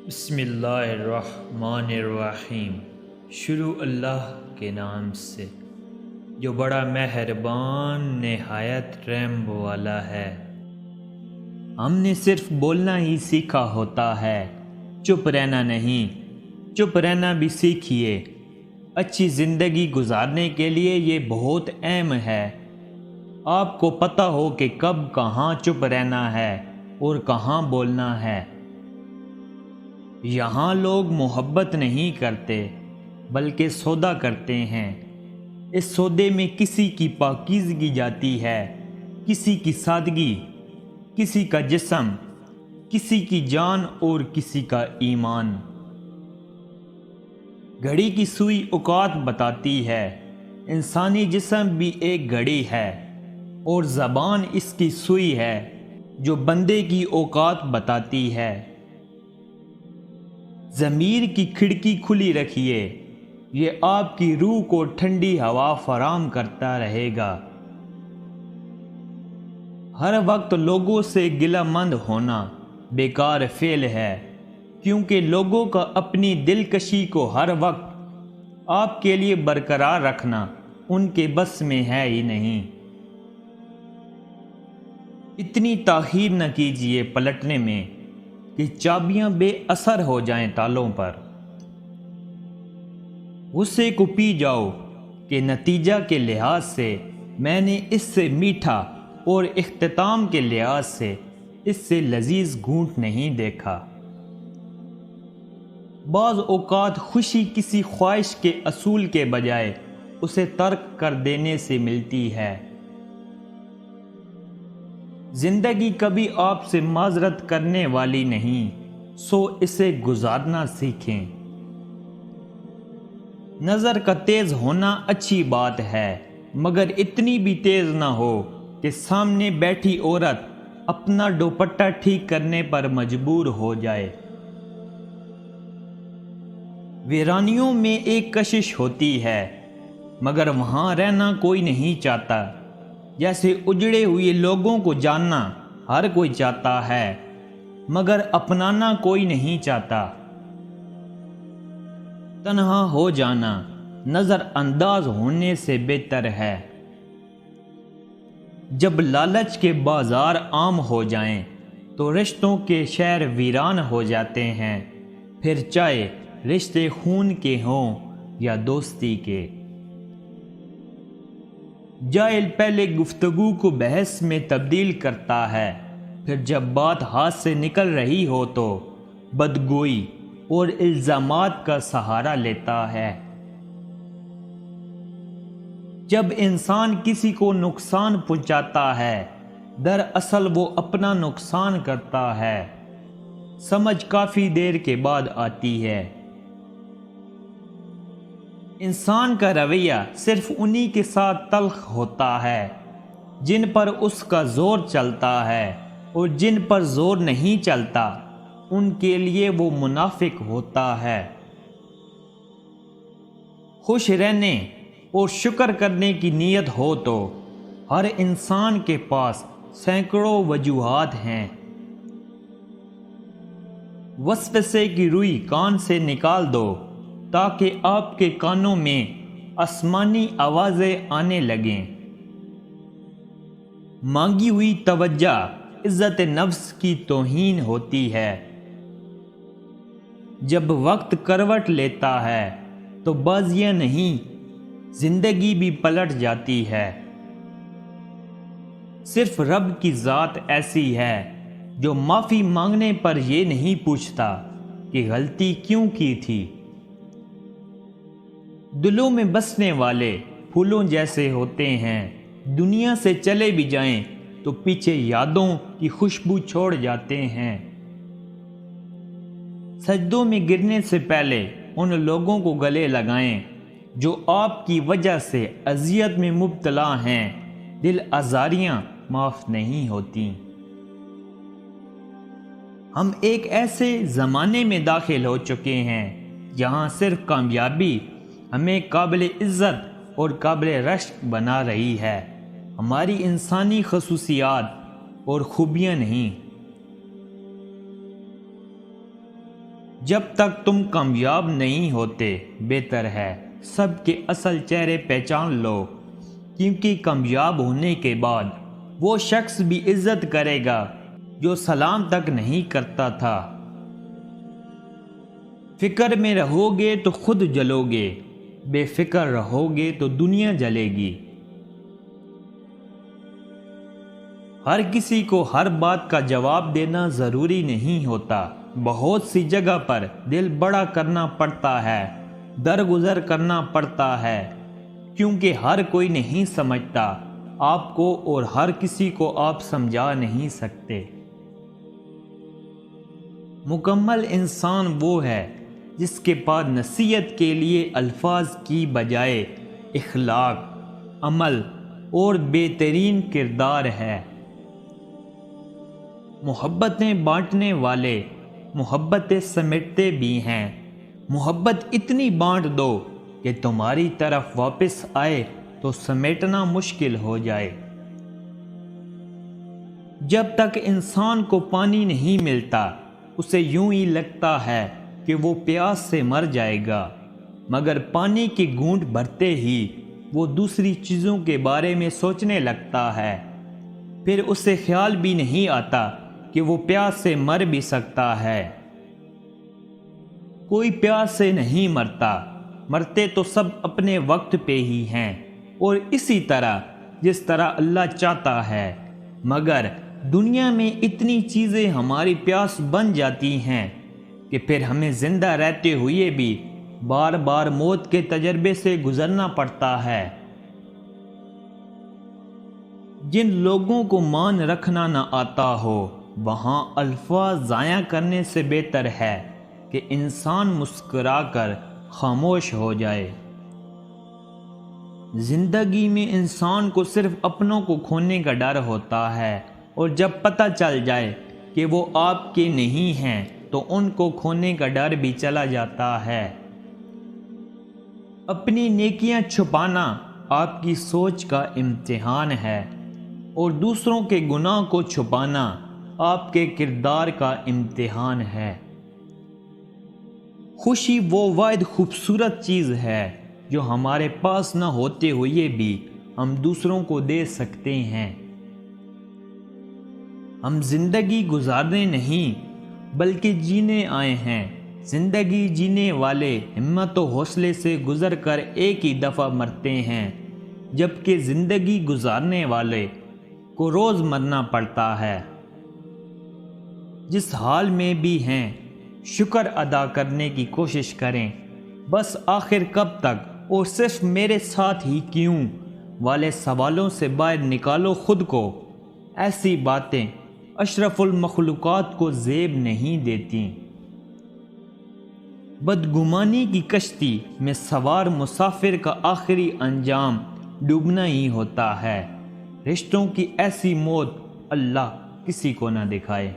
بسم اللہ الرحمن الرحیم۔ شروع اللہ کے نام سے جو بڑا مہربان نہایت رحم والا ہے۔ ہم نے صرف بولنا ہی سیکھا ہوتا ہے، چپ رہنا نہیں۔ چپ رہنا بھی سیکھیے۔ اچھی زندگی گزارنے کے لیے یہ بہت اہم ہے۔ آپ کو پتہ ہو کہ کب کہاں چپ رہنا ہے اور کہاں بولنا ہے۔ یہاں لوگ محبت نہیں کرتے بلکہ سودا کرتے ہیں۔ اس سودے میں کسی کی پاکیزگی جاتی ہے، کسی کی سادگی، کسی کا جسم، کسی کی جان اور کسی کا ایمان۔ گھڑی کی سوئی اوقات بتاتی ہے، انسانی جسم بھی ایک گھڑی ہے اور زبان اس کی سوئی ہے جو بندے کی اوقات بتاتی ہے۔ ضمیر کی کھڑکی کھلی رکھیے، یہ آپ کی روح کو ٹھنڈی ہوا فراہم کرتا رہے گا۔ ہر وقت لوگوں سے گلہ مند ہونا بیکار فعل ہے، کیونکہ لوگوں کا اپنی دلکشی کو ہر وقت آپ کے لیے برقرار رکھنا ان کے بس میں ہے ہی نہیں۔ اتنی تاخیر نہ کیجیے پلٹنے میں کہ چابیاں بے اثر ہو جائیں تالوں پر۔ غصے کو پی جاؤ کہ نتیجہ کے لحاظ سے میں نے اس سے میٹھا اور اختتام کے لحاظ سے اس سے لذیذ گھونٹ نہیں دیکھا۔ بعض اوقات خوشی کسی خواہش کے اصول کے بجائے اسے ترک کر دینے سے ملتی ہے۔ زندگی کبھی آپ سے معذرت کرنے والی نہیں، سو اسے گزارنا سیکھیں۔ نظر کا تیز ہونا اچھی بات ہے، مگر اتنی بھی تیز نہ ہو کہ سامنے بیٹھی عورت اپنا دوپٹہ ٹھیک کرنے پر مجبور ہو جائے۔ ویرانیوں میں ایک کشش ہوتی ہے، مگر وہاں رہنا کوئی نہیں چاہتا۔ جیسے اجڑے ہوئے لوگوں کو جاننا ہر کوئی چاہتا ہے، مگر اپنانا کوئی نہیں چاہتا۔ تنہا ہو جانا نظر انداز ہونے سے بہتر ہے۔ جب لالچ کے بازار عام ہو جائیں تو رشتوں کے شہر ویران ہو جاتے ہیں، پھر چاہے رشتے خون کے ہوں یا دوستی کے۔ جاہل پہلے گفتگو کو بحث میں تبدیل کرتا ہے، پھر جب بات ہاتھ سے نکل رہی ہو تو بدگوئی اور الزامات کا سہارا لیتا ہے۔ جب انسان کسی کو نقصان پہنچاتا ہے، دراصل وہ اپنا نقصان کرتا ہے۔ سمجھ کافی دیر کے بعد آتی ہے۔ انسان کا رویہ صرف انہی کے ساتھ تلخ ہوتا ہے جن پر اس کا زور چلتا ہے، اور جن پر زور نہیں چلتا ان کے لیے وہ منافق ہوتا ہے۔ خوش رہنے اور شکر کرنے کی نیت ہو تو ہر انسان کے پاس سینکڑوں وجوہات ہیں۔ وسوسے کی روئی کان سے نکال دو تاکہ آپ کے کانوں میں آسمانی آوازیں آنے لگیں۔ مانگی ہوئی توجہ عزت نفس کی توہین ہوتی ہے۔ جب وقت کروٹ لیتا ہے تو بازیاں نہیں، زندگی بھی پلٹ جاتی ہے۔ صرف رب کی ذات ایسی ہے جو معافی مانگنے پر یہ نہیں پوچھتا کہ غلطی کیوں کی تھی۔ دلوں میں بسنے والے پھولوں جیسے ہوتے ہیں، دنیا سے چلے بھی جائیں تو پیچھے یادوں کی خوشبو چھوڑ جاتے ہیں۔ سجدوں میں گرنے سے پہلے ان لوگوں کو گلے لگائیں جو آپ کی وجہ سے اذیت میں مبتلا ہیں، دل آزاریاں معاف نہیں ہوتی۔ ہم ایک ایسے زمانے میں داخل ہو چکے ہیں جہاں صرف کامیابی ہمیں قابل عزت اور قابل رشک بنا رہی ہے، ہماری انسانی خصوصیات اور خوبیاں نہیں۔ جب تک تم کامیاب نہیں ہوتے بہتر ہے سب کے اصل چہرے پہچان لو، کیونکہ کامیاب ہونے کے بعد وہ شخص بھی عزت کرے گا جو سلام تک نہیں کرتا تھا۔ فکر میں رہو گے تو خود جلو گے، بے فکر رہو گے تو دنیا جلے گی۔ ہر کسی کو ہر بات کا جواب دینا ضروری نہیں ہوتا۔ بہت سی جگہ پر دل بڑا کرنا پڑتا ہے، درگزر کرنا پڑتا ہے، کیونکہ ہر کوئی نہیں سمجھتا آپ کو اور ہر کسی کو آپ سمجھا نہیں سکتے۔ مکمل انسان وہ ہے جس کے پاس نصیحت کے لیے الفاظ کی بجائے اخلاق، عمل اور بہترین کردار ہے۔ محبتیں بانٹنے والے محبتیں سمیٹتے بھی ہیں۔ محبت اتنی بانٹ دو کہ تمہاری طرف واپس آئے تو سمیٹنا مشکل ہو جائے۔ جب تک انسان کو پانی نہیں ملتا اسے یوں ہی لگتا ہے کہ وہ پیاس سے مر جائے گا، مگر پانی کی گھونٹ بھرتے ہی وہ دوسری چیزوں کے بارے میں سوچنے لگتا ہے۔ پھر اسے خیال بھی نہیں آتا کہ وہ پیاس سے مر بھی سکتا ہے۔ کوئی پیاس سے نہیں مرتا، مرتے تو سب اپنے وقت پہ ہی ہیں، اور اسی طرح جس طرح اللہ چاہتا ہے۔ مگر دنیا میں اتنی چیزیں ہماری پیاس بن جاتی ہیں کہ پھر ہمیں زندہ رہتے ہوئے بھی بار بار موت کے تجربے سے گزرنا پڑتا ہے۔ جن لوگوں کو مان رکھنا نہ آتا ہو وہاں الفاظ ضائع کرنے سے بہتر ہے کہ انسان مسکرا کر خاموش ہو جائے۔ زندگی میں انسان کو صرف اپنوں کو کھونے کا ڈر ہوتا ہے، اور جب پتہ چل جائے کہ وہ آپ کے نہیں ہیں تو ان کو کھونے کا ڈر بھی چلا جاتا ہے۔ اپنی نیکیاں چھپانا آپ کی سوچ کا امتحان ہے، اور دوسروں کے گناہ کو چھپانا آپ کے کردار کا امتحان ہے۔ خوشی وہ واحد خوبصورت چیز ہے جو ہمارے پاس نہ ہوتے ہوئے بھی ہم دوسروں کو دے سکتے ہیں۔ ہم زندگی گزارنے نہیں بلکہ جینے آئے ہیں۔ زندگی جینے والے ہمت و حوصلے سے گزر کر ایک ہی دفعہ مرتے ہیں، جبکہ زندگی گزارنے والے کو روز مرنا پڑتا ہے۔ جس حال میں بھی ہیں شکر ادا کرنے کی کوشش کریں۔ بس آخر کب تک اور صرف میرے ساتھ ہی کیوں والے سوالوں سے باہر نکالو خود کو۔ ایسی باتیں اشرف المخلوقات کو زیب نہیں دیتی۔ بدگمانی کی کشتی میں سوار مسافر کا آخری انجام ڈوبنا ہی ہوتا ہے۔ رشتوں کی ایسی موت اللہ کسی کو نہ دکھائے۔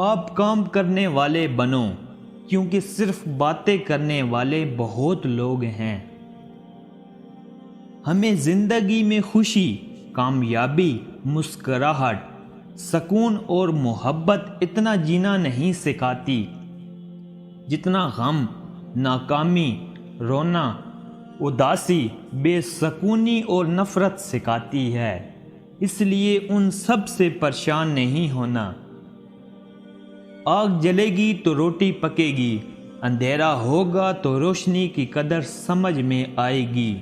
آپ کام کرنے والے بنو، کیونکہ صرف باتیں کرنے والے بہت لوگ ہیں۔ ہمیں زندگی میں خوشی، کامیابی، مسکراہٹ، سکون اور محبت اتنا جینا نہیں سکھاتی جتنا غم، ناکامی، رونا، اداسی، بے سکونی اور نفرت سکھاتی ہے۔ اس لیے ان سب سے پریشان نہیں ہونا۔ آگ جلے گی تو روٹی پکے گی، اندھیرا ہوگا تو روشنی کی قدر سمجھ میں آئے گی۔